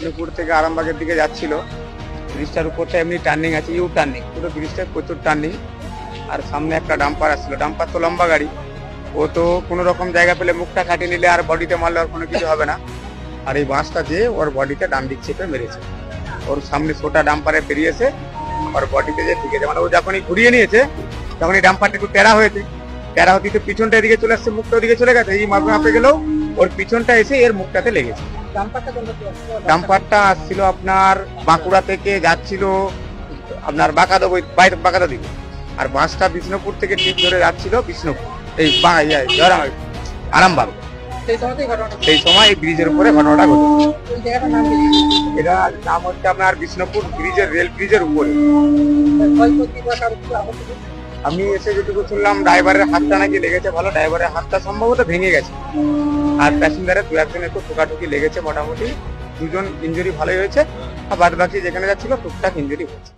বিষ্ণুপুর থেকে আরামবাগের দিকে যাচ্ছিল। ব্রিজটার উপরটা এমনি টার্নিং আছে, ইউ টার্নিং, পুরো ব্রিজটায় প্রচুর টার্নিং। আর সামনে একটা ডাম্পার আসছিল, ডাম্পার তো লম্বা গাড়ি, ও তো কোনো রকম জায়গা পেলে মুখটা কাটিয়ে নিলে আর বডিতে মারলে আর কোনো কিছু হবে না। আর এই বাসটা যে ওর বডিতে ডান দিক চেপে মেরেছে, ওর সামনে ছোটা ডাম্পারে বেরিয়েছে, ওর বডিতে যে ঢুকেছে, মানে ও যখনই ঘুরিয়ে নিয়েছে তখন এই ডাম্পারটা একটু টেরা হয়েছে, টেরা হতে পিছনটা এদিকে চলে আসছে, মুখটা ওদিকে চলে গেছে, এই মাপে মাপে গেলেও ওর পিছনটা এসে এর মুখটাতে লেগেছে। ডাম্পারটা আসছিল আপনার বাঁকুড়া থেকে যাচ্ছিল আপনার বাঁকাদা দিকে, আর বাসটা বিষ্ণুপুর থেকে ঠিক ধরে যাচ্ছিল বিষ্ণুপুর, এই আরামবাগ। সেই সময় এই ব্রিজের উপরে ঘটনাটা ঘটেছে। এটা নাম হচ্ছে আপনার বিষ্ণুপুর ব্রিজের, রেল ব্রিজের উপরে। আমি এসে যেটুকু শুনলাম ড্রাইভারের হাতটা নাকি লেগেছে ভালো, ড্রাইভারের হাতটা সম্ভবত ভেঙে গেছে, আর প্যাসেঞ্জারের দু একজন একটু ঠোকাঠুকি লেগেছে, মোটামুটি দুজন ইঞ্জুরি ভালোই হয়েছে, আর বাদ বাকি যেখানে যাচ্ছিল টুকটাক ইঞ্জুরি হয়েছে।